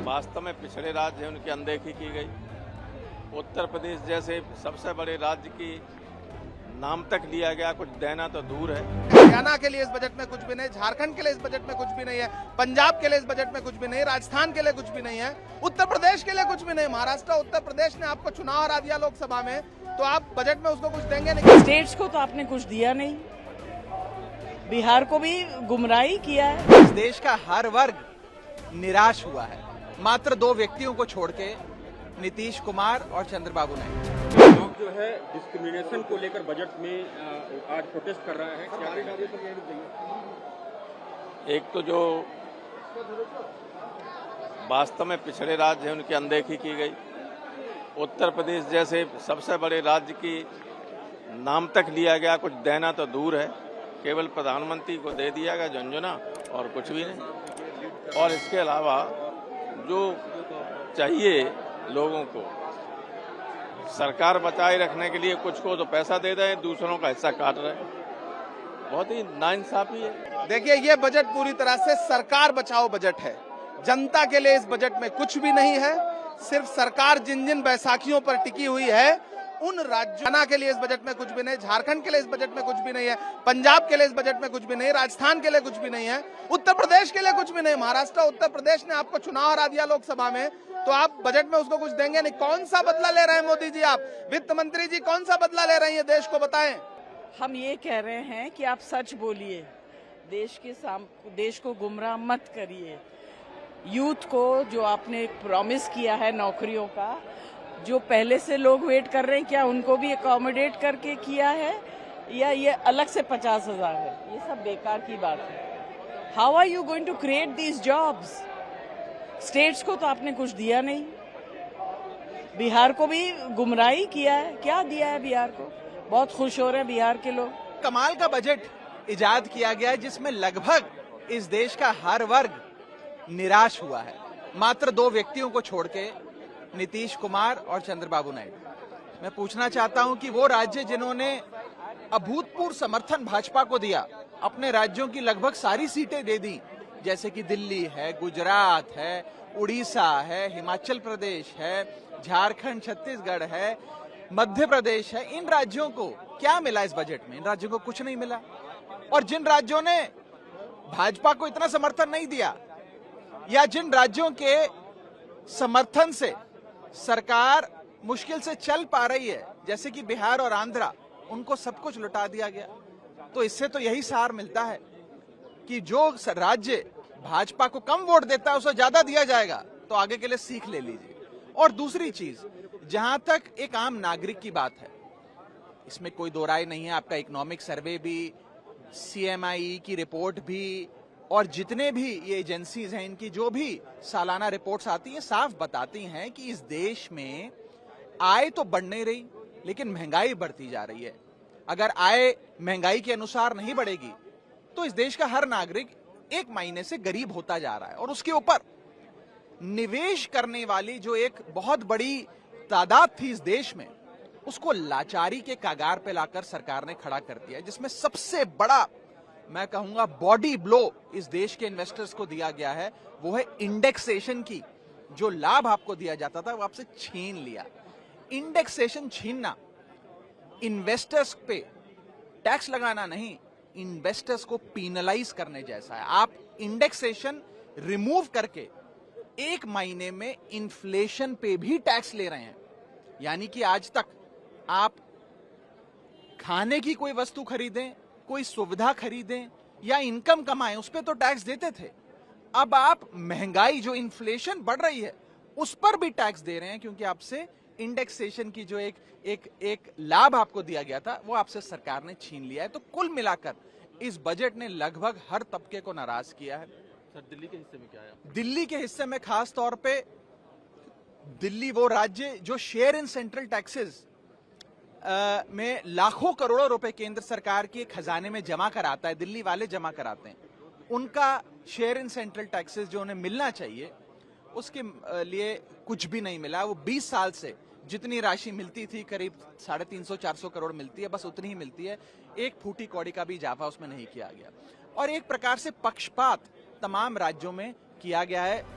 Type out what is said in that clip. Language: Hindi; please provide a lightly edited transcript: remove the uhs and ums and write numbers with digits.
वास्तव में पिछड़े राज्य हैं उनकी अनदेखी की गई। उत्तर प्रदेश जैसे सबसे बड़े राज्य की नाम तक लिया गया, कुछ देना तो दूर है। हरियाणा के लिए इस बजट में कुछ भी नहीं, झारखंड के लिए इस बजट में कुछ भी नहीं है, पंजाब के लिए इस बजट में कुछ भी नहीं, राजस्थान के लिए कुछ भी नहीं है, उत्तर प्रदेश के लिए कुछ भी नहीं। महाराष्ट्र उत्तर प्रदेश ने आपको चुनाव हरा दिया लोकसभा में, तो आप बजट में उसको कुछ देंगे नहीं। स्टेट्स को तो आपने कुछ दिया नहीं, बिहार को भी गुमराही किया है। इस देश का हर वर्ग निराश हुआ है, मात्र दो व्यक्तियों को छोड़ के, नीतीश कुमार और चंद्रबाबू नायडू। लोग जो है डिस्क्रिमिनेशन को लेकर बजट में आज प्रोटेस्ट कर रहा है। एक तो जो वास्तव में पिछड़े राज्य हैं उनकी अनदेखी की गई। उत्तर प्रदेश जैसे सबसे बड़े राज्य की नाम तक लिया गया, कुछ देना तो दूर है, केवल प्रधानमंत्री को दे दिया गया झुनझुना और कुछ भी नहीं। और इसके अलावा जो चाहिए लोगों को, सरकार बचाए रखने के लिए कुछ को तो पैसा दे रहे हैं, दूसरों का हिस्सा काट रहे हैं। बहुत ही नाइंसाफी है। देखिए, ये बजट पूरी तरह से सरकार बचाओ बजट है। जनता के लिए इस बजट में कुछ भी नहीं है। सिर्फ सरकार जिन जिन बैसाखियों पर टिकी हुई है, उन राज्यों के लिए इस बजट में कुछ भी नहीं, झारखंड के लिए इस बजट में कुछ भी नहीं है, पंजाब के लिए इस बजट में कुछ भी नहीं, राजस्थान के लिए कुछ भी नहीं है, उत्तर प्रदेश के लिए कुछ भी नहीं। महाराष्ट्र उत्तर प्रदेश ने आपको चुनाव हरा दिया लोकसभा में, तो आप बजट में उसको कुछ देंगे नहीं। कौन सा बदला ले रहे हैं मोदी जी? आप वित्त मंत्री जी कौन सा बदला ले रहे हैं, देश को बताएं। हम ये कह रहे हैं कि आप सच बोलिए, देश को गुमराह मत करिए। यूथ को जो आपने प्रॉमिस किया है नौकरियों का, जो पहले से लोग वेट कर रहे हैं, क्या उनको भी अकोमोडेट करके किया है या ये अलग से 50,000 है? ये सब बेकार की बात है। How are you going to create these jobs? States को तो आपने कुछ दिया नहीं, बिहार को भी गुमराही किया है। क्या दिया है बिहार को? बहुत खुश हो रहे हैं बिहार के लोग। कमाल का बजट इजाद किया गया है जिसमें लगभग इस देश का हर वर्ग निराश हुआ है, मात्र दो व्यक्तियों को छोड़ के, नीतीश कुमार और चंद्रबाबू नायडू। मैं पूछना चाहता हूं कि वो राज्य जिन्होंने अभूतपूर्व समर्थन भाजपा को दिया, अपने राज्यों की लगभग सारी सीटें दे दी, जैसे कि दिल्ली है, गुजरात है, उड़ीसा है, हिमाचल प्रदेश है, झारखंड, छत्तीसगढ़ है, मध्य प्रदेश है, इन राज्यों को क्या मिला इस बजट में? इन राज्यों को कुछ नहीं मिला। और जिन राज्यों ने भाजपा को इतना समर्थन नहीं दिया, या जिन राज्यों के समर्थन से सरकार मुश्किल से चल पा रही है, जैसे कि बिहार और आंध्रा, उनको सब कुछ लुटा दिया गया। तो इससे तो यही सार मिलता है कि जो राज्य भाजपा को कम वोट देता है उसे ज्यादा दिया जाएगा। तो आगे के लिए सीख ले लीजिए। और दूसरी चीज, जहां तक एक आम नागरिक की बात है, इसमें कोई दो राय नहीं है। आपका इकोनॉमिक सर्वे भी, CMI की रिपोर्ट भी, और जितने भी ये एजेंसीज हैं, इनकी जो भी सालाना रिपोर्ट्स आती हैं, साफ बताती हैं कि इस देश में आय तो बढ़ नहीं रही, लेकिन महंगाई बढ़ती जा रही है। अगर आय महंगाई के अनुसार नहीं बढ़ेगी तो इस देश का हर नागरिक एक महीने से गरीब होता जा रहा है। और उसके ऊपर निवेश करने वाली जो एक बहुत बड़ी तादाद थी इस देश में, उसको लाचारी के कगार पे लाकर सरकार ने खड़ा कर दिया, जिसमें सबसे बड़ा, मैं कहूंगा, बॉडी ब्लो इस देश के इन्वेस्टर्स को दिया गया है, वो है इंडेक्सेशन की। जो लाभ आपको दिया जाता था वो आपसे छीन लिया। इंडेक्सेशन छीनना इन्वेस्टर्स पे टैक्स लगाना नहीं, इन्वेस्टर्स को पीनलाइज करने जैसा है। आप इंडेक्सेशन रिमूव करके एक महीने में इन्फ्लेशन पे भी टैक्स ले रहे हैं। यानी कि आज तक आप खाने की कोई वस्तु खरीदें, कोई सुविधा खरीदें या इनकम कमाएं, उस पर तो टैक्स देते थे। अब आप महंगाई, जो इन्फ्लेशन बढ़ रही है, उस पर भी टैक्स दे रहे हैं, क्योंकि आपसे इंडेक्सेशन की जो एक लाभ आपको दिया गया था, वो आपसे सरकार ने छीन लिया है। तो कुल मिलाकर इस बजट ने लगभग हर तबके को नाराज किया है। सर, दिल्ली के हिस्से में क्या है? दिल्ली के हिस्से में खास तौर पे, दिल्ली वो राज्य जो शेयर इन सेंट्रल टैक्सेस में लाखों करोड़ों रुपए केंद्र सरकार के खजाने में जमा कराता है, दिल्ली वाले जमा कराते हैं, उनका शेयर इन सेंट्रल टैक्सेस जो उन्हें मिलना चाहिए, उसके लिए कुछ भी नहीं मिला। वो 20 साल से जितनी राशि मिलती थी, करीब 350-400 करोड़ मिलती है, बस उतनी ही मिलती है। एक फूटी कौड़ी का भी इजाफा उसमें नहीं किया गया। और एक प्रकार से पक्षपात तमाम राज्यों में किया गया है।